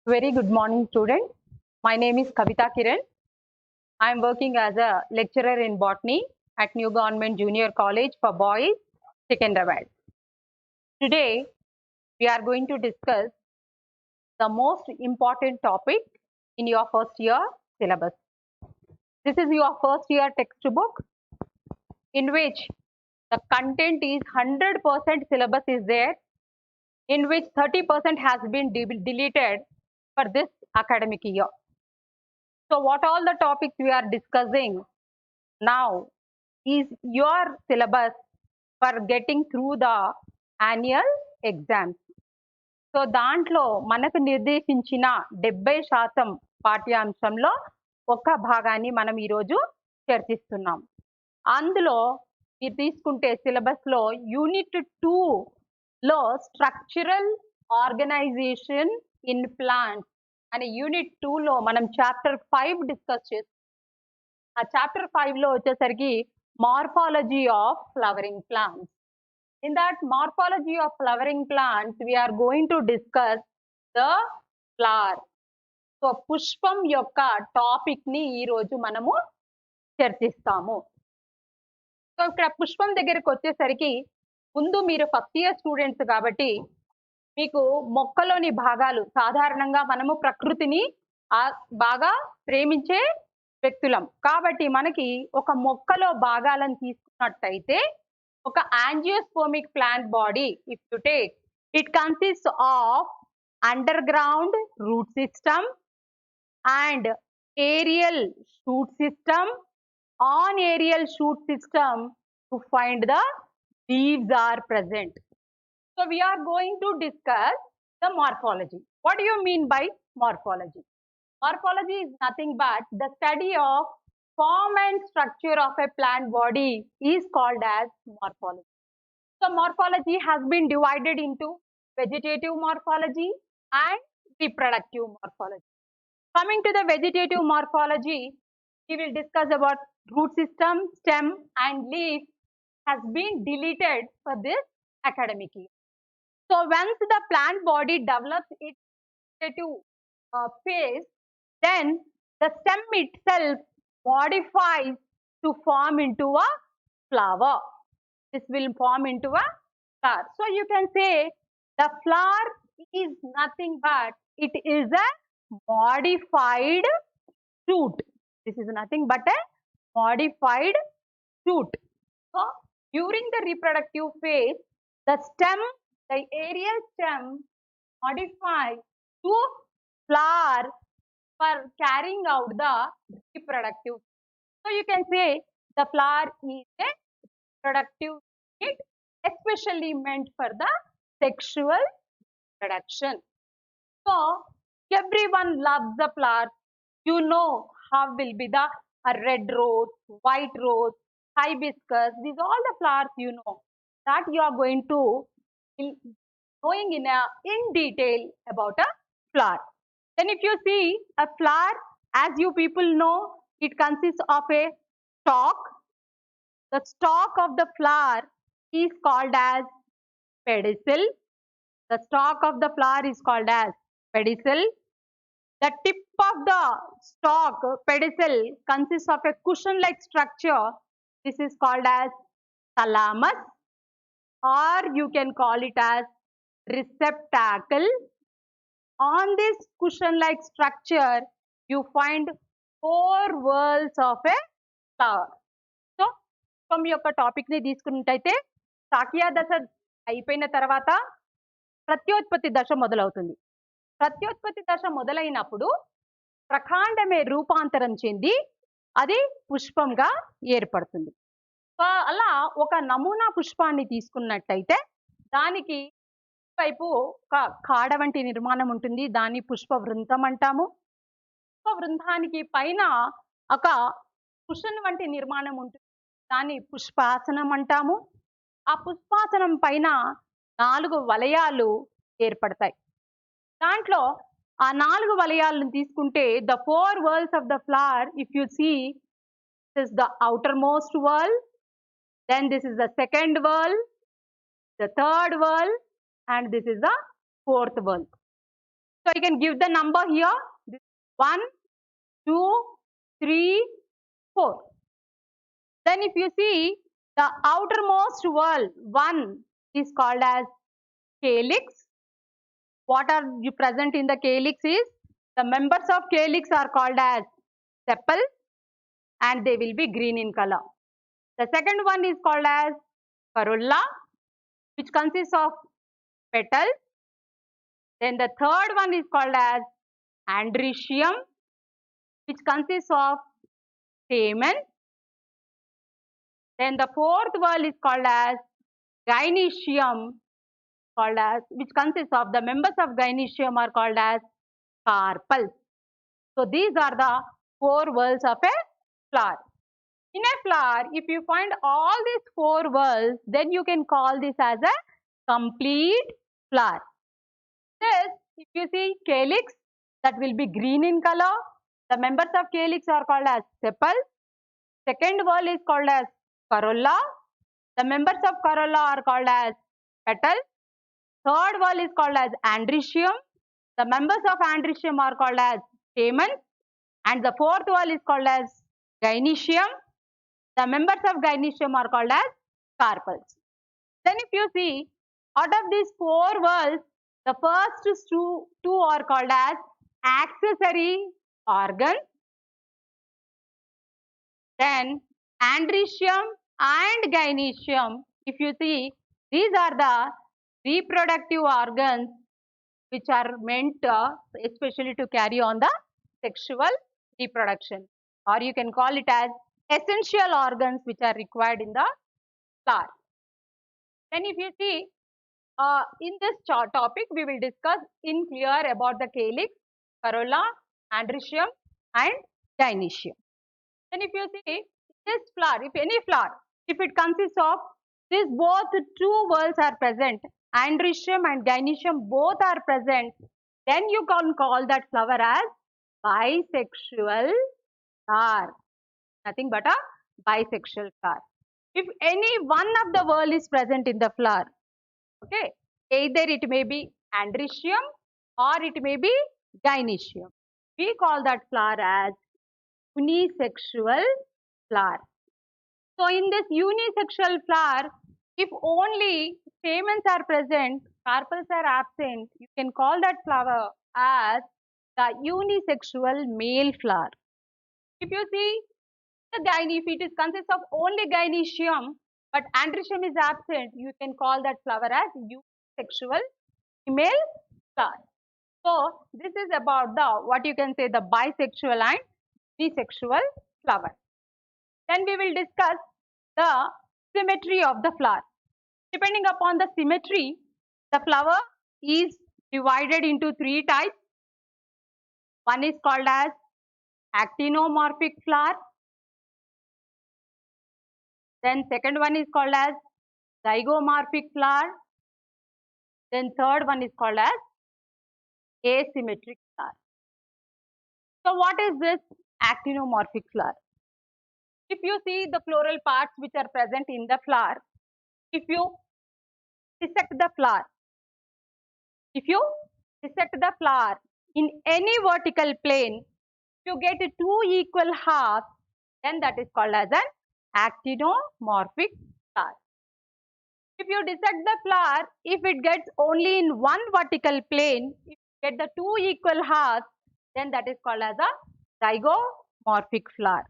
Very good morning, students. My name is Kavita Kiran. I am working as a lecturer in botany at New Government Junior College for Boys, Secunderabad. Today, we are going to discuss the most important topic in your first year syllabus. This is your first year textbook in which the content is 100% syllabus is there, in which 30% has been deleted for this academic year. So what all the topics we are discussing now is your syllabus for getting through the annual exams. So దాంట్లో మనకు నిర్దేశించిన 70% పాఠ్యాంశంలో ఒక భాగాన్ని మనం ఈరోజు చర్చిస్తున్నాం. అందులో మీరు తీసుకుంటే సిలబస్లో యూనిట్ 2లో స్ట్రక్చరల్ ఆర్గనైజేషన్ ఇన్ ప్లాంట్స్ అనే యూనిట్ 2లో మనం చాప్టర్ 5 డిస్కస్ చేస్తాం. ఆ చాప్టర్ 5లో వచ్చేసరికి morphology of flowering plants. In that morphology of flowering plants, we are going to discuss the flower. So పుష్పం యొక్క టాపిక్ ని ఈ రోజు మనము చర్చిస్తాము. సో ఇక్కడ పుష్పం దగ్గరికి వచ్చేసరికి ముందు మీరు ఫస్ట్ ఇయర్ స్టూడెంట్స్ కాబట్టి మీకు మొక్కలోని భాగాలు సాధారణంగా మనము ప్రకృతిని బాగా ప్రేమించే వ్యక్తులం కాబట్టి మనకి ఒక మొక్కలో భాగాలను తీసుకున్నట్టయితే ఒక angiospermic plant body, if you take, it consists of underground root system and aerial shoot system. On aerial shoot system, to find the leaves are present. So we are going to discuss the morphology. What do you mean by morphology? Morphology is nothing but the study of form and structure of a plant body is called as morphology. So morphology has been divided into vegetative morphology and reproductive morphology. Coming to the vegetative morphology, we will discuss about root system, stem and leaf has been deleted for this academic year. So once the plant body develops its vegetative phase, then the stem itself modifies to form into a flower. This will form into a flower. So you can say the flower is nothing but it is a modified shoot. This is nothing but a modified shoot. So during the reproductive phase, the stem, the aerial stem modifies to flower for carrying out the reproductive. So you can say the flower is a reproductive unit, especially meant for the sexual reproduction. So everyone loves the flowers. You know how will be the red rose, white rose, hibiscus. These all the flowers you know that you are going to going in detail about a flower. Then if you see a flower, as you people know, it consists of a stalk. The stalk of the flower is called as pedicel. The stalk of the flower is called as pedicel. The tip of the stalk, pedicel, consists of a cushion-like structure. This is called as thalamus, or you can call it as receptacle. On this cushion-like structure, you find 4 whorls of a flower. So, from your topic ni తీసుకున్నట్టయితే శాఖీయ దశ అయిపోయిన తర్వాత ప్రత్యోత్పత్తి దశ మొదలవుతుంది. ప్రత్యోత్పత్తి దశ మొదలైనప్పుడు ప్రకాండమే రూపాంతరం చెంది అది పుష్పంగా ఏర్పడుతుంది. సో అలా ఒక నమూనా పుష్పాన్ని తీసుకున్నట్టయితే దానికి వైపు ఒక కాడ వంటి నిర్మాణం ఉంటుంది. దాన్ని పుష్ప వృంతం అంటాము. పుష్ప వృంతానికి పైన ఒక కుషన్ వంటి నిర్మాణం ఉంటుంది. దాన్ని పుష్పాసనం అంటాము. ఆ పుష్పాసనం పైన 4 వలయాలు ఏర్పడతాయి. దాంట్లో ఆ 4 వలయాలను తీసుకుంటే the 4 whorls of the flower, if you see, this is the outermost whorl, then this is the second whorl, the third whorl, and this is the fourth whorl. So So you can give the number here. 1, 2, 3, 4. Then if you see the outermost wall, 1 is called as calyx. What are you present in the calyx is the members of calyx are called as sepal and they will be green in color. The second one is called as corolla, which consists of petals. Then the third one is called as androecium, which consists of stamen. Then the fourth wall is called as gynoecium, which consists of the members of gynoecium are called as carpels. So these are the 4 whorls of a flower. In a flower, if you find all these 4 whorls, then you can call this as a complete flower. This, if you see calyx, that will be green in color. The members of calyx are called as sepal. Second whorl is called as corolla. The members of corolla are called as petal. Third whorl is called as androecium. The members of androecium are called as stamen. And the fourth whorl is called as gynoecium. The members of gynoecium are called as carpels. Then if you see, out of these 4 whorls, the first two are called as accessory organs. Then androecium and gynoecium, if you see, these are the reproductive organs which are meant especially to carry on the sexual reproduction, or you can call it as essential organs which are required in the flower. Then if you see, in this topic we will discuss in clear about the calyx, corolla, androecium and gynoecium. Then if you see this flower, if any flower, if it consists of these both 2 whorls are present, androecium and gynoecium both are present, then you can call that flower as bisexual flower. Nothing but a bisexual flower. If any one of the whorl is present in the flower, okay, either it may be androecium or it may be gynoecium, we call that flower as unisexual flower. So in this unisexual flower, if only stamens are present, carpels are absent, you can call that flower as the unisexual male flower. If you see the if it is consists of only gynoecium but androecium is absent, you can call that flower as unisexual female flower. So this is about the what you can say the bisexual and unisexual flower. Then we will discuss the symmetry of the flower. Depending upon the symmetry, the flower is divided into 3 types. One is called as actinomorphic flower. Then second one is called as zygomorphic flower. Then third one is called as asymmetric flower. So what is this actinomorphic flower? If you see the floral parts which are present in the flower, if you dissect the flower, in any vertical plane, if you get 2 equal halves, then that is called as an actinomorphic flower. If you dissect the flower, if it gets only in one vertical plane, if you get the 2 equal halves, then that is called as a zygomorphic flower.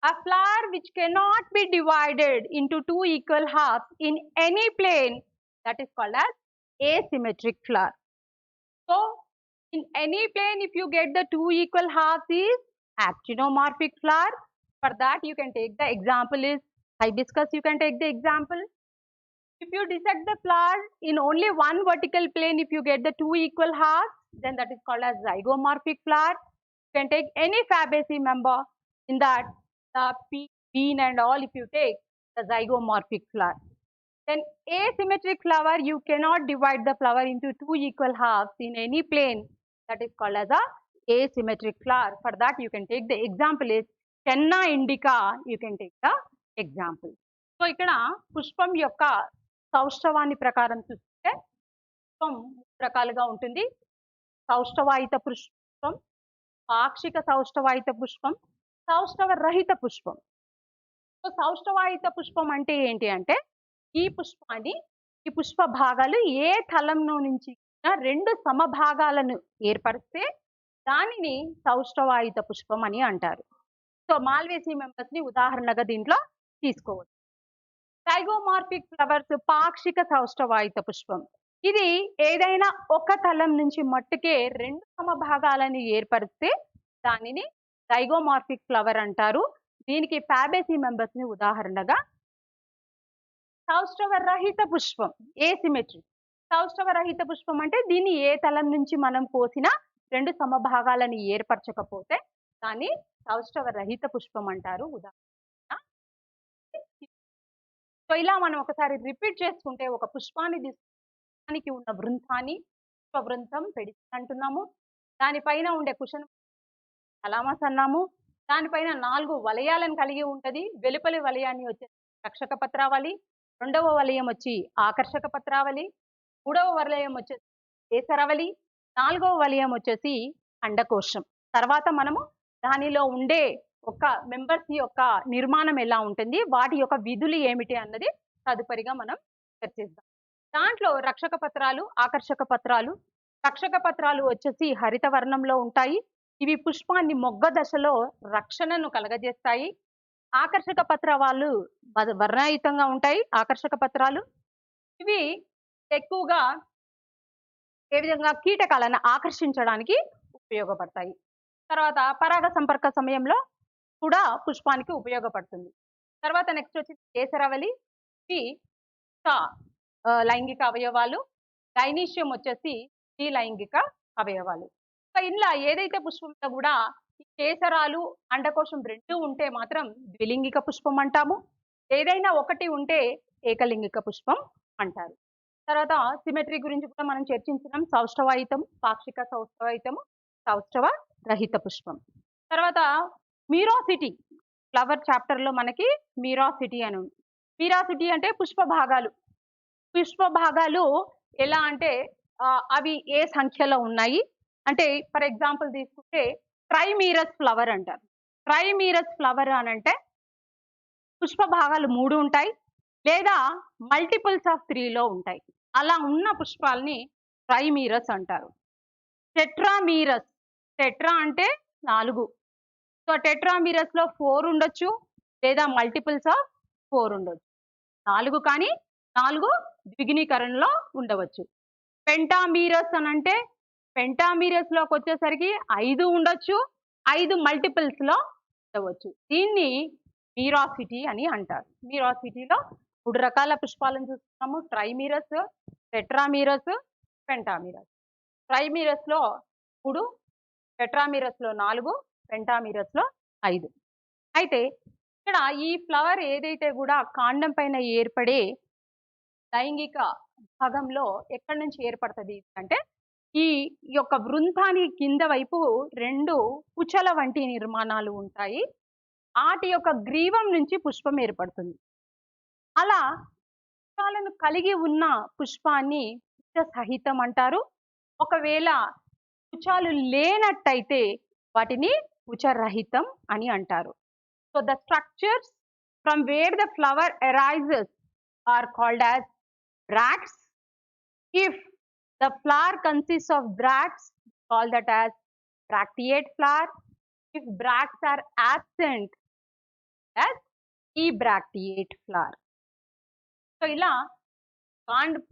A flower which cannot be divided into 2 equal halves in any plane, that is called as asymmetric flower. So, in any plane, if you get the 2 equal halves is actinomorphic flower. For that, you can take the example is hibiscus, you can take the example. If you dissect the flower in only one vertical plane, if you get the 2 equal halves, then that is called as zygomorphic flower. You can take any Fabaceae member in that, the pea, bean and all, if you take the zygomorphic flower. Then asymmetric flower, you cannot divide the flower into 2 equal halves in any plane, that is called as a asymmetric flower. For that, you can take the example is Chenna indica, you can take the example. So, ikkada pushpam yokka సౌష్ఠవాన్ని ప్రకారం చూస్తే పుష్పం రకాలుగా ఉంటుంది. సౌష్ఠవాయుత పుష్పం, పాక్షిక సౌష్ఠవాయుత పుష్పం, సౌష్ఠవ రహిత పుష్పం. సో సౌష్ఠవాయుత పుష్పం అంటే ఏంటి అంటే ఈ పుష్ప భాగాలు ఏ తలంలో నుంచి రెండు సమభాగాలను ఏర్పరిస్తే దానిని సౌష్ఠవాయుత పుష్పం అని అంటారు. సో మాల్వేసి మెంబర్స్ ని ఉదాహరణగా దీంట్లో తీసుకోవచ్చు. జైగోమార్ఫిక్ ఫ్లవర్స్ పాక్షిక సౌష్ఠవాయుత పుష్పం. ఇది ఏదైనా ఒక తలం నుంచి మట్టుకే రెండు సమభాగాలను ఏర్పరిస్తే దానిని జైగోమార్ఫిక్ ఫ్లవర్ అంటారు. దీనికి ఫ్యాబేసి మెంబర్స్ ని ఉదాహరణగా. సౌష్ఠవ రహిత పుష్పం ఏసిమెట్రీ. సౌష్ఠవ రహిత పుష్పం అంటే దీన్ని ఏ తలం నుంచి మనం కోసినా రెండు సమభాగాలను ఏర్పరచకపోతే దాన్ని సౌష్ఠవ రహిత పుష్పం అంటారు. ఉదాహరణ. సో ఇలా మనం ఒకసారి రిపీట్ చేసుకుంటే ఒక పుష్పాన్ని తీసుకు ఉన్న వృంతాన్ని పుష్పవృంతం పెడిసి అంటున్నాము. దానిపైన ఉండే కుషన్ కలామస్ అన్నాము. దానిపైన 4 వలయాలను కలిగి ఉంటుంది. వెలుపలి వలయాన్ని వచ్చే రక్షక పత్రావళి, రెండవ వలయం వచ్చి ఆకర్షక పత్రావళి, మూడవ వలయం వచ్చేసి కేసరవళి, నాలుగవ వలయం వచ్చేసి అండకోశం. తర్వాత మనము దానిలో ఉండే ఒక మెంబర్స్ యొక్క నిర్మాణం ఎలా ఉంటుంది, వాటి యొక్క విధులు ఏమిటి అన్నది తదుపరిగా మనం చర్చిద్దాం. దాంట్లో రక్షక పత్రాలు, ఆకర్షక పత్రాలు. రక్షక పత్రాలు వచ్చేసి హరిత వర్ణంలో ఉంటాయి. ఇవి పుష్పాన్ని మొగ్గ దశలో రక్షణను కలగజేస్తాయి. ఆకర్షక పత్రాలు వర్ణయుతంగా ఉంటాయి. ఆకర్షక పత్రాలు ఇవి ఎక్కువగా ఏ విధంగా కీటకాలను ఆకర్షించడానికి ఉపయోగపడతాయి. తర్వాత పరాగ సంపర్క సమయంలో కూడా పుష్పానికి ఉపయోగపడుతుంది. తర్వాత నెక్స్ట్ వచ్చి కేసరవళి. ఇవి లైంగిక అవయవాలు. గైనీషియం వచ్చేసి ఈ లైంగిక అవయవాలు. సో ఇలా ఏదైతే పుష్పంలో కూడా కేసరాలు అండకోశం రెండు ఉంటే మాత్రం ద్విలింగిక పుష్పం అంటాము. ఏదైనా ఒకటి ఉంటే ఏకలింగిక పుష్పం అంటారు. తర్వాత సిమెట్రీ గురించి కూడా మనం చర్చించినాం. సౌష్ఠవాయుతం, పాక్షిక సౌష్ఠవాయుతము, సౌష్ఠవ రహిత పుష్పం. తర్వాత మీరాసిటీ ఫ్లవర్ చాప్టర్ లో మనకి మీరాసిటీ అని ఉంది. మీరాసిటీ అంటే పుష్ప భాగాలు. పుష్ప భాగాలు ఎలా అంటే అవి ఏ సంఖ్యలో ఉన్నాయి అంటే, ఫర్ ఎగ్జాంపుల్ తీసుకుంటే ట్రైమీరస్ ఫ్లవర్ అంటారు. ట్రైమీరస్ ఫ్లవర్ అని అంటే పుష్ప భాగాలు 3 ఉంటాయి లేదా మల్టిపుల్స్ ఆఫ్ 3లో ఉంటాయి. అలా ఉన్న పుష్పాలని ట్రైమీరస్ అంటారు. టెట్రామీరస్, టెట్రా అంటే 4. సో టెట్రామీరస్ లో 4 ఉండొచ్చు లేదా మల్టిపుల్స్ ఆఫ్ 4 ఉండొచ్చు. 4 కానీ 4 ద్విగుణీకరణలో ఉండవచ్చు. పెంటామీరస్ అని అంటే పెంటామీరస్ లోకి వచ్చేసరికి 5 ఉండొచ్చు, 5 మల్టిపుల్స్ లో ఉండవచ్చు. దీన్ని మీరాసిటీ అని అంటారు. మీరాసిటీలో 3 రకాల పుష్పాలను చూస్తున్నాము. ట్రైమీరస్, టెట్రామీరస్, పెంటామీరస్. ట్రైమీరస్ లో 3, టెట్రామీరస్ లో 4, పెంటామీరస్ లో 5. అయితే ఇక్కడ ఈ ఫ్లవర్ ఏదైతే కూడా కాండం పైన ఏర్పడే లైంగిక భాగంలో ఎక్కడి నుంచి ఏర్పడుతుంది అంటే ఈ యొక్క వృంతానికి కింద వైపు 2 కుచల వంటి నిర్మాణాలు ఉంటాయి. వాటి యొక్క గ్రీవం నుంచి పుష్పం ఏర్పడుతుంది. అలా పుష్పాలను కలిగి ఉన్న పుష్పాన్ని కుచ సహితం అంటారు. ఒకవేళ కుచాలు లేనట్టయితే వాటిని కుచరహితం అని అంటారు. So the structures from where the flower arises are called as bracts. If the flower consists of bracts, call that as bracteate flower. If bracts are absent, as ebracteate flower. So ఇలా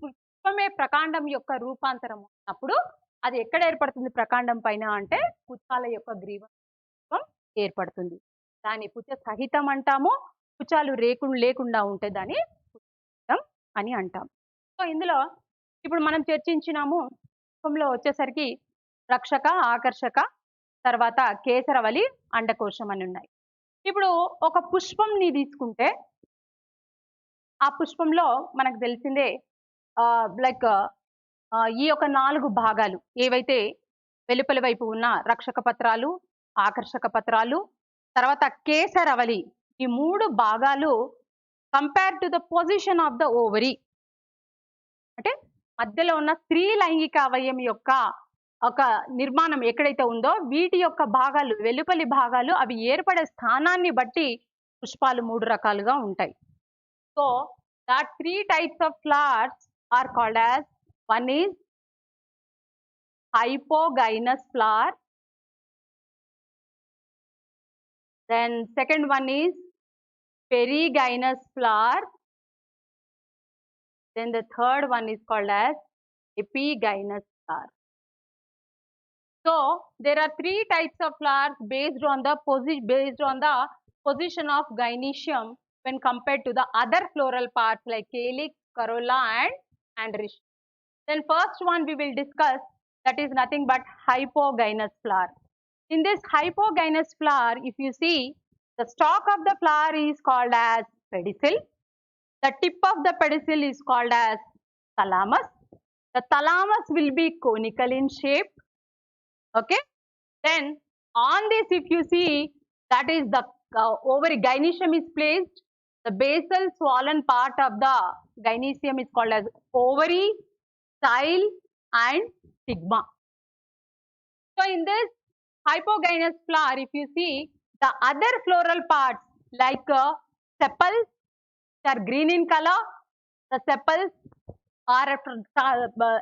పుష్పమే ప్రకాండం యొక్క రూపాంతరం ఉన్నప్పుడు అది ఎక్కడ ఏర్పడుతుంది ప్రకాండం పైన అంటే పుష్పాల యొక్క గ్రీవం ఏర్పడుతుంది. దాన్ని పుచ్చ సహితం అంటాము. పుచ్చాలు లేకుండా ఉంటే దాన్ని పుచ్చం అని అంటాం. సో ఇందులో ఇప్పుడు మనం చర్చించినాము. పుష్పంలో వచ్చేసరికి రక్షక, ఆకర్షక, తర్వాత కేసరవళి, అండకోశం అని ఉన్నాయి. ఇప్పుడు ఒక పుష్పంని తీసుకుంటే ఆ పుష్పంలో మనకు తెలిసిందే లైక్ ఈ యొక్క 4 భాగాలు ఏవైతే వెలుపలి వైపు ఉన్న రక్షక పత్రాలు, ఆకర్షక పత్రాలు, తర్వాత కేసరవళి, ఈ 3 భాగాలు compare to the position of the ovary అంటే మధ్యలో ఉన్న స్త్రీ లైంగిక అవయం యొక్క ఒక నిర్మాణం ఎక్కడైతే ఉందో వీటి యొక్క భాగాలు వెలుపలి భాగాలు అవి ఏర్పడే స్థానాన్ని బట్టి పుష్పాలు 3 రకాలుగా ఉంటాయి. So that 3 types of flowers are called as, one is hypogynous flower, then second one is perigynous flower, then the third one is called as epigynous flower. So there are 3 types of flowers based on the position of gynoecium when compared to the other floral parts like calyx, corolla and androecium. Then first one we will discuss, that is nothing but hypogynous flower. In this hypogynous flower, if you see, the stalk of the flower is called as pedicel. The tip of the pedicel is called as thalamus. The thalamus will be conical in shape. Okay. Then on this, if you see, that is the ovary gynoecium is placed. The basal swollen part of the gynoecium is called as ovary, style and stigma. So in this hypogynous flower, if you see, the other floral parts like sepals are green in color. The sepals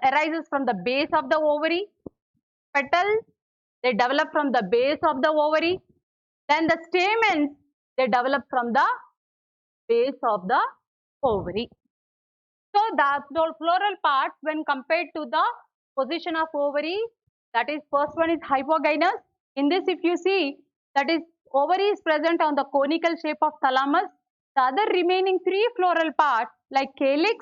arises from the base of the ovary. Petals, they develop from the base of the ovary. Then the stamens, they develop from the base of the ovary. So the floral parts when compared to the position of ovary, that is first one is hypogynous. In this, if you see, that is ovary is present on the conical shape of thalamus. The other remaining 3 floral parts like calyx,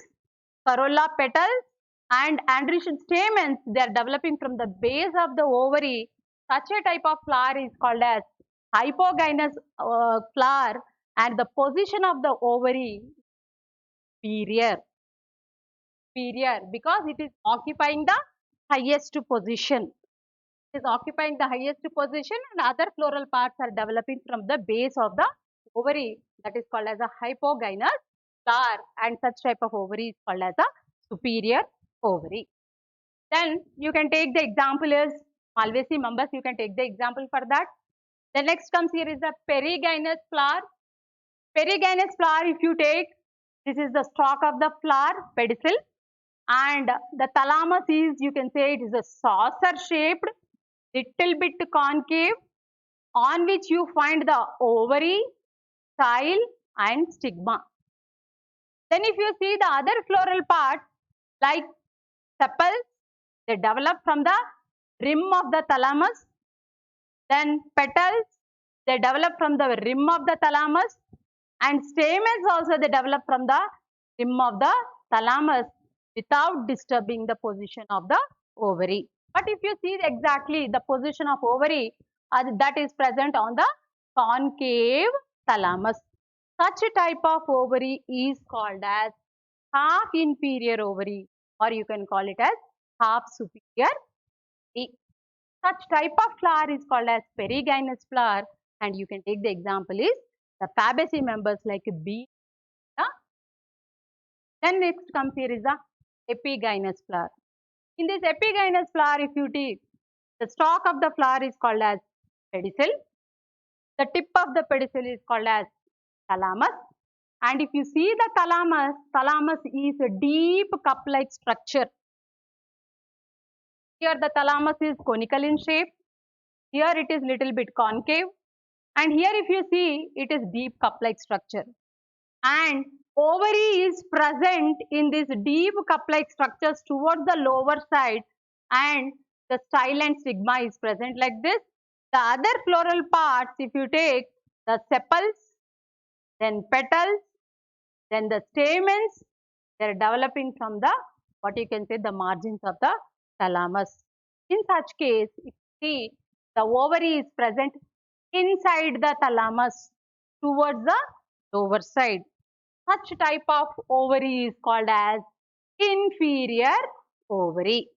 corolla, petals and androecium stamens, they are developing from the base of the ovary. Such a type of flower is called as hypogynous flower, and the position of the ovary superior because it is occupying the highest position. It is occupying the highest position and other floral parts are developing from the base of the ovary. That is called as a hypogynous flower, and such type of ovary is called as a superior ovary. Then you can take the example as Malvaceae members, you can take the example for that. The next comes here is the perigynous flower. Perigynous flower, if you take, this is the stalk of the flower, pedicel, and the thalamus is, you can say it is a saucer shaped, little bit concave, on which you find the ovary, style and stigma. Then if you see the other floral parts like sepals, they develop from the rim of the thalamus. Then petals, they develop from the rim of the thalamus, and stamens also they develop from the rim of the thalamus without disturbing the position of the ovary. But if you see exactly the position of ovary, that is present on the concave thalamus. Such a type of ovary is called as half inferior ovary, or you can call it as half superior. Such type of flower is called as perigynous flower, and you can take the example is the Fabaceae members like bee. Then next comes here is the epigynous flower. In this epigynous flower, if you take, the stalk of the flower is called as pedicel. The tip of the pedicel is called as thalamus. And if you see the thalamus is a deep cup-like structure. Here the thalamus is conical in shape. Here it is little bit concave. And here if you see, it is deep cup-like structure. And ovary is present in these deep cup-like structures towards the lower side, and the style and stigma is present like this. The other floral parts, if you take the sepals, then petals, then the stamens, they are developing from the, what you can say, the margins of the thalamus. In such case, if you see, the ovary is present inside the thalamus towards the lower side. Such type of ovary is called as inferior ovary,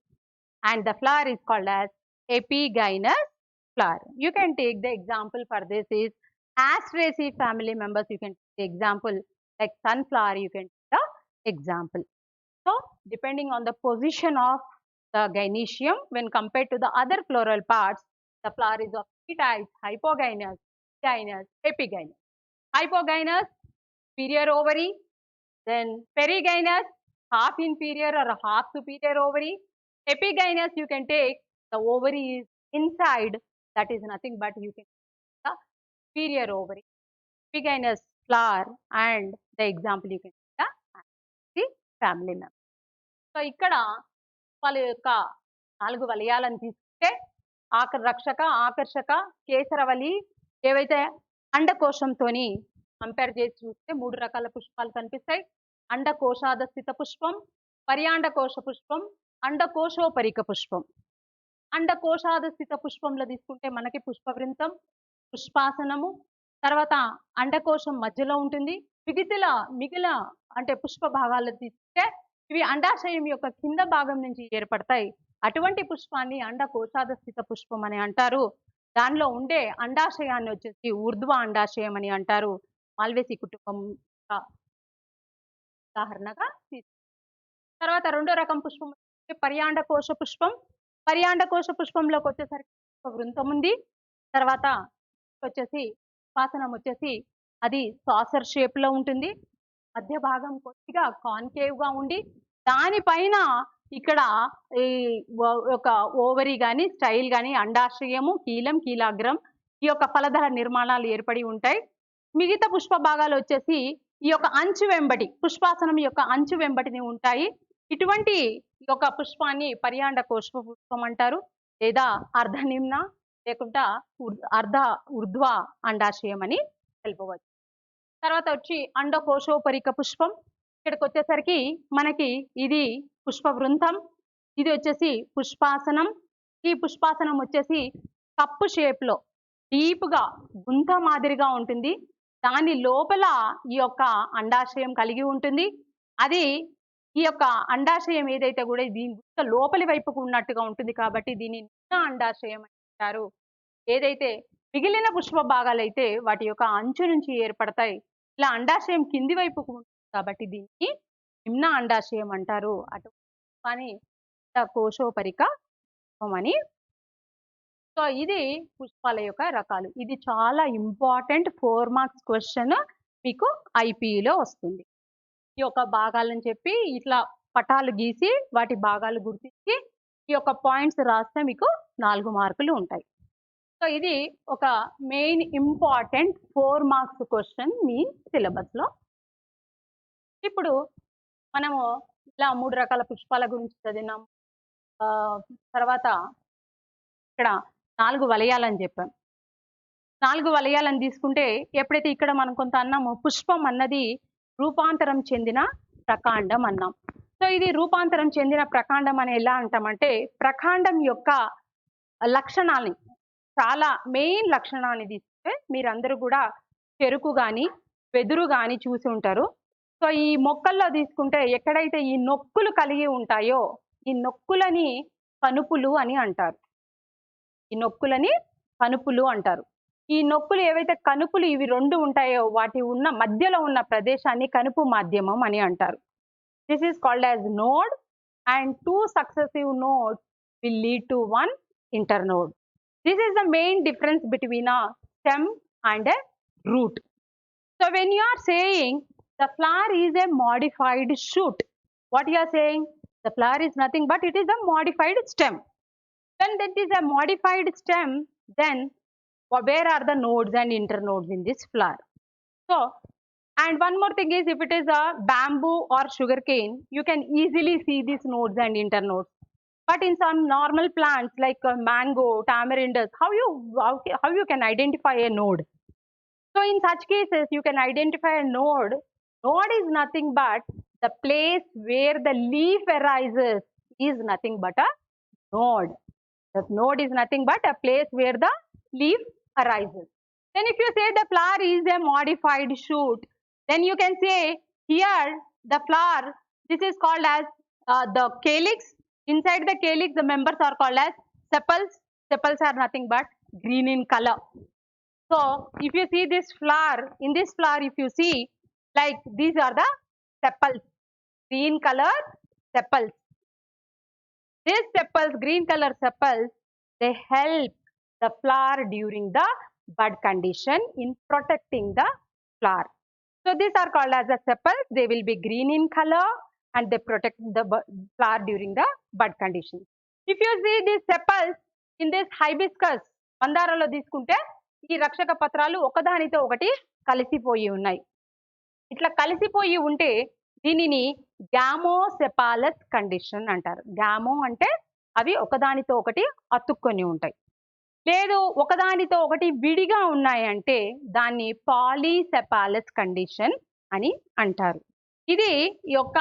and the flower is called as epigynous flower. You can take the example for this is Asteraceae family members. You can take the example like sunflower. You can take the example. So depending on the position of the gynoecium. When compared to the other floral parts, the flower is of three types: hypogynous, gynous, epigynous. Hypogynous, superior ovary, then perigynous, half inferior or half superior ovary. Epigynous, you can take the ovary is inside, that is nothing but you can take the superior ovary. Epigynous flower, and the example you can take the family member. So ఇక్కడ వాళ్ళ యొక్క 4 వలయాలను తీసుకుంటే రక్షక, ఆకర్షక, కేసరవలి ఏవైతే అండకోశంతోని compare చేసి చూస్తే 3 రకాల పుష్పాలు కనిపిస్తాయి. అండకోశాద స్థిత పుష్పం, పర్యాండకోశ పుష్పం, అండకోశోపరిక పుష్పం. అండకోశాద స్థిత పుష్పంలో తీసుకుంటే మనకి పుష్పవృంతం, పుష్పాసనము, తర్వాత అండకోశం మధ్యలో ఉంటుంది. మిగిలిన అంటే పుష్ప భాగాలు తీసుకుంటే ఇవి అండాశయం యొక్క కింద భాగం నుంచి ఏర్పడతాయి. అటువంటి పుష్పాన్ని అండకోశాద స్థిత పుష్పం అని అంటారు. దానిలో ఉండే అండాశయాన్ని వచ్చేసి ఊర్ధ్వ అండాశయం అని అంటారు. మాల్వేసి కుటుంబం ఉదాహరణగా తర్వాత రెండో రకం పుష్పం పర్యాండకోశ పుష్పం. పర్యాండకోశ పుష్పంలోకి వచ్చేసరికి వృంతం ఉంది. తర్వాత వచ్చేసి పుష్పాసనం వచ్చేసి అది సాసర్ షేప్ లో ఉంటుంది. మధ్య భాగం కొద్దిగా కాన్కేవ్ గా ఉండి దానిపైన ఇక్కడ ఈ ఒక ఓవరీ కానీ స్టైల్ కానీ అండాశయము, కీలం, కీలాగ్రం ఈ యొక్క ఫలధర నిర్మాణాలు ఏర్పడి ఉంటాయి. మిగతా పుష్ప భాగాలు వచ్చేసి ఈ యొక్క అంచు వెంబడి పుష్పాసనం యొక్క అంచు వెంబడిని ఉంటాయి. ఇటువంటి ఒక పుష్పాన్ని పర్యాండకోశ పుష్పం అంటారు, లేదా అర్ధనిమ్న లేకుండా అర్ధ ఊర్ధ్వ అండాశయం అని తెలుపవచ్చు. తర్వాత వచ్చి అండకోశోపరిక పుష్పం. ఇక్కడికి వచ్చేసరికి మనకి ఇది పుష్పవృంతం, ఇది వచ్చేసి పుష్పాసనం. ఈ పుష్పాసనం వచ్చేసి కప్పు షేప్ లో డీప్గా గుంత మాదిరిగా ఉంటుంది. దాని లోపల ఈ యొక్క అండాశయం కలిగి ఉంటుంది. అది ఈ యొక్క అండాశయం ఏదైతే కూడా దీని గుంత లోపలి వైపుకు ఉన్నట్టుగా ఉంటుంది కాబట్టి దీన్ని నిమ్న అండాశయం అంటారు. ఏదైతే మిగిలిన పుష్ప భాగాలైతే వాటి యొక్క అంచు నుంచి ఏర్పడతాయి. ఇలా అండాశయం కింది వైపుకు ఉంటుంది కాబట్టి దీన్ని నిమ్న అండాశయం అంటారు. అటు కోశోపరిక పుష్పం అని. సో ఇది పుష్పాల యొక్క రకాలు. ఇది చాలా ఇంపార్టెంట్ 4 మార్క్స్ క్వశ్చన్ మీకు ఐపీఈలో వస్తుంది. ఈ యొక్క భాగాలను చెప్పి ఇట్లా పటాలు గీసి వాటి భాగాలు గుర్తించి ఈ యొక్క పాయింట్స్ రాస్తే మీకు 4 మార్కులు ఉంటాయి. సో ఇది ఒక మెయిన్ ఇంపార్టెంట్ 4 మార్క్స్ క్వశ్చన్ మీ సిలబస్ లో. ఇప్పుడు మనము ఇలా 3 రకాల పుష్పాల గురించి చదివినాం. తర్వాత ఇక్కడ 4 వలయాలని చెప్పాం. 4 వలయాలను తీసుకుంటే ఎప్పుడైతే ఇక్కడ మనం కొంత అన్నామో పుష్పం అన్నది రూపాంతరం చెందిన ప్రకాండం అన్నాం. సో ఇది రూపాంతరం చెందిన ప్రకాండం అని ఎలా అంటామంటే ప్రకాండం యొక్క లక్షణాలని, చాలా మెయిన్ లక్షణాన్ని తీసుకుంటే మీరందరూ కూడా చెరుకు కానీ వెదురు కానీ చూసి ఉంటారు. సో ఈ మొక్కల్లో తీసుకుంటే ఎక్కడైతే ఈ నొక్కులు కలిగి ఉంటాయో ఈ నొక్కులని కనుపులు అని అంటారు. ఈ నొక్కులని కనుపులు అంటారు. ఈ నొక్కులు ఏవైతే కనుపులు ఇవి 2 ఉంటాయో వాటి ఉన్న మధ్యలో ఉన్న ప్రదేశాన్ని కనుపు మాధ్యమం అని అంటారు. This is called as node and 2 successive nodes will lead to 1 internode. This is the main difference between a stem and a root. So when you are saying the flower is a modified shoot, what you are saying? The flower is nothing but it is a modified stem. When that is a modified stem, then where are the nodes and internodes in this flower? So, and one more thing is, if it is a bamboo or sugarcane, you can easily see these nodes and internodes. But in some normal plants like mango, tamarindas, how you can identify a node? So in such cases, you can identify a node. Node is nothing but the place where the leaf arises is nothing but a node. The node is nothing but a place where the leaf arises. Then if you say the flower is a modified shoot, then you can say here the flower, this is called as the calyx. Inside the calyx, the members are called as sepals. Sepals are nothing but green in color. So if you see this flower, in this flower if you see, like these are the sepals, green color sepals. These sepals, green color sepals, they help the flower during the bud condition in protecting the flower. So these are called as the sepals. They will be green in color and they protect the flower during the bud condition. If you see these sepals in this hibiscus, మందారంలో తీసుకుంటే ఈ రక్షక పత్రాలు ఒకదానితో ఒకటి కలిసిపోయి ఉన్నాయి. ఇట్లా కలిసిపోయి ఉంటే దీనిని గ్యామోసెపాలస్ కండిషన్ అంటారు. గ్యామో అంటే అవి ఒకదానితో ఒకటి అతుక్కొని ఉంటాయి. లేదు ఒకదానితో ఒకటి విడిగా ఉన్నాయంటే దాన్ని పాలీసెపాలస్ కండిషన్ అని అంటారు. ఇది ఈ యొక్క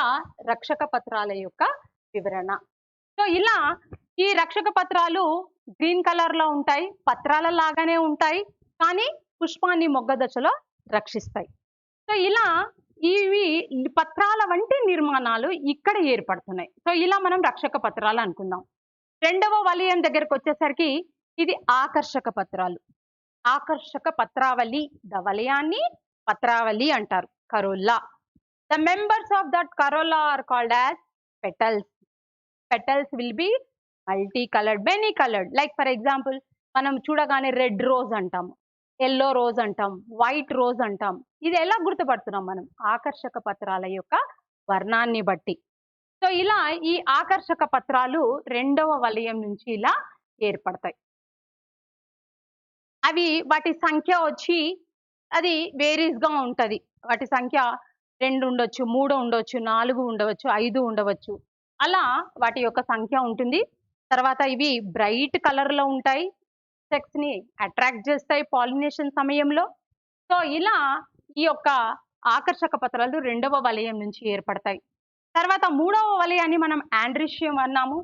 రక్షక పత్రాల యొక్క వివరణ. సో ఇలా ఈ రక్షక పత్రాలు గ్రీన్ కలర్ లో ఉంటాయి, పత్రాల లాగానే ఉంటాయి, కానీ పుష్పాన్ని మొగ్గ దశలో రక్షిస్తాయి. సో ఇలా ఇవి పత్రాల వంటి నిర్మాణాలు ఇక్కడ ఏర్పడుతున్నాయి. సో ఇలా మనం రక్షక పత్రాలు అనుకుందాం. రెండవ వలయం దగ్గరకు వచ్చేసరికి ఇది ఆకర్షక పత్రాలు. ఆకర్షక పత్రావళి, ద వలయాన్ని పత్రావళి అంటారు, corolla. The members of that corolla are called as petals. Petals will be multi coloured, many coloured. Like for example మనం చూడగానే రెడ్ రోజ్ అంటాము, ఎల్లో రోజ్ అంటాం, వైట్ రోజ్ అంటాం. ఇది ఎలా గుర్తుపడుతున్నాం మనం? ఆకర్షక పత్రాల యొక్క వర్ణాన్ని బట్టి. సో ఇలా ఈ ఆకర్షక పత్రాలు రెండవ వలయం నుంచి ఇలా ఏర్పడతాయి. అవి వాటి సంఖ్య వచ్చి అది వేరీస్గా ఉంటుంది. వాటి సంఖ్య 2 ఉండొచ్చు, 3 ఉండొచ్చు, 4 ఉండవచ్చు, 5 ఉండవచ్చు. అలా వాటి యొక్క సంఖ్య ఉంటుంది. తర్వాత ఇవి బ్రైట్ కలర్లో ఉంటాయి, సెక్స్ని అట్రాక్ట్ చేస్తాయి పాలినేషన్ సమయంలో. సో ఇలా ఈ యొక్క ఆకర్షక పత్రాలు రెండవ వలయం నుంచి ఏర్పడతాయి. తర్వాత మూడవ వలయాన్ని మనం ఆండ్రిషియం అన్నాము.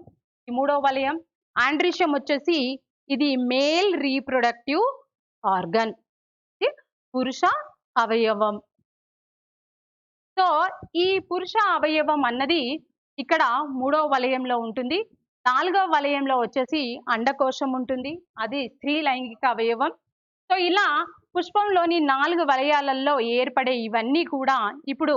ఈ మూడవ వలయం ఆండ్రిషియం వచ్చేసి ఇది మేల్ రీప్రొడక్టివ్ ఆర్గన్, పురుష అవయవం. సో ఈ పురుష అవయవం అన్నది ఇక్కడ మూడవ వలయంలో ఉంటుంది. నాలుగవ వలయంలో వచ్చేసి అండకోశం ఉంటుంది, అది స్త్రీ లైంగిక అవయవం. సో ఇలా పుష్పంలోని 4 వలయాలలో ఏర్పడే ఇవన్నీ కూడా ఇప్పుడు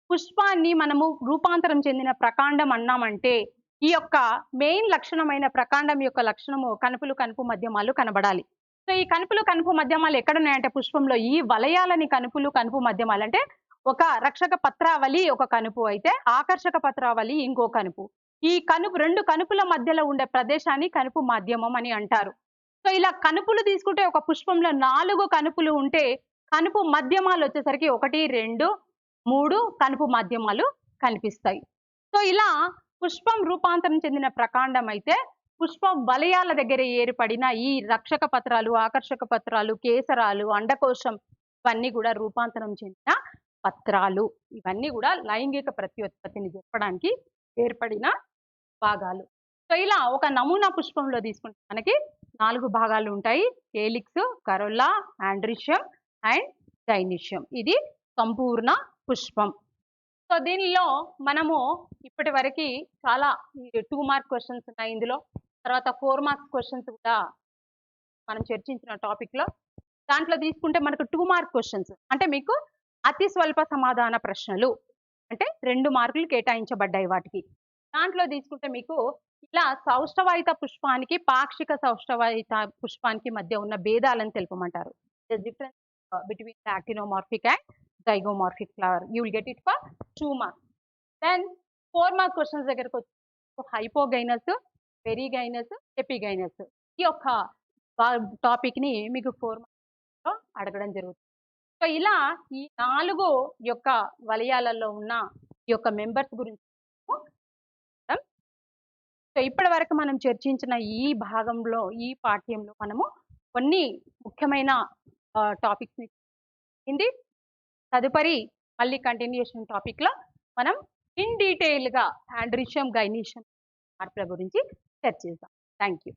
పుష్పాన్ని మనము రూపాంతరం చెందిన ప్రకాండం అన్నామంటే ఈ యొక్క మెయిన్ లక్షణమైన ప్రకాండం యొక్క లక్షణము కనుపులు కనుపు మధ్యమాలు కనబడాలి. సో ఈ కనుపులు కనుపు మధ్యమాలు ఎక్కడున్నాయంటే పుష్పంలో ఈ వలయాలని కనుపులు కనుపు మధ్యమాలు అంటే ఒక రక్షక పత్రావళి ఒక కనుపు అయితే ఆకర్షక పత్రావళి ఇంకో కనుపు. ఈ కనుపు 2 కనుపుల మధ్యలో ఉండే ప్రదేశాన్ని కనుపు మాధ్యమం అని అంటారు. సో ఇలా కనుపులు తీసుకుంటే ఒక పుష్పంలో 4 కనుపులు ఉంటే కనుపు మధ్యమాలు వచ్చేసరికి 1, 2, 3 కనుపు మాధ్యమాలు కనిపిస్తాయి. సో ఇలా పుష్పం రూపాంతరం చెందిన ప్రకాండం అయితే పుష్ప వలయాల దగ్గర ఏర్పడిన ఈ రక్షక పత్రాలు, ఆకర్షక పత్రాలు, కేసరాలు, అండకోశం ఇవన్నీ కూడా రూపాంతరం చెందిన పత్రాలు. ఇవన్నీ కూడా లైంగిక ప్రత్యుత్పత్తిని చెప్పడానికి ఏర్పడిన భాగాలు. సో ఇలా ఒక నమూనా పుష్పంలో తీసుకుంటే మనకి 4 భాగాలు ఉంటాయి: కేలిక్స్, కరోల్లా, ఆండ్రిషియం అండ్ గైనీషియం. ఇది సంపూర్ణ పుష్పం. సో దీనిలో మనము ఇప్పటి వరకు చాలా 2 మార్క్ క్వశ్చన్స్ ఉన్నాయి ఇందులో. తర్వాత 4 మార్క్స్ క్వశ్చన్స్ కూడా మనం చర్చించిన టాపిక్లో. దాంట్లో తీసుకుంటే మనకు 2 మార్క్ క్వశ్చన్స్ అంటే మీకు అతి స్వల్ప సమాధాన ప్రశ్నలు అంటే 2 మార్కులు కేటాయించబడ్డాయి వాటికి. దాంట్లో తీసుకుంటే మీకు ఇలా సౌష్ఠవాయిత పుష్పానికి పాక్షిక సౌష్ఠవాయిత పుష్పానికి మధ్య ఉన్న భేదాలను తెలుపమంటారు. The difference between the actinomorphic and zygomorphic flower. You will get it for 2 marks. Then 4 mark questions దగ్గరకు వచ్చి హైపోగైనస్, పెరిగైనస్, ఎపిగైనస్ ఈ యొక్క టాపిక్ని మీకు 4 మార్క్స్లో అడగడం జరుగుతుంది. సో ఇలా ఈ 4 యొక్క వలయాలలో ఉన్న ఈ యొక్క మెంబర్స్ గురించి సో ఇప్పటి వరకు మనం చర్చించిన ఈ భాగంలో, ఈ పాఠ్యంలో మనము కొన్ని ముఖ్యమైన టాపిక్స్ని ఇది తదుపరి మళ్ళీ కంటిన్యూషన్ టాపిక్లో మనం ఇన్ డీటెయిల్గా ఆండ్రిషియం, గైనీషియం మార్పుల గురించి చర్చిద్దాం. Thank you.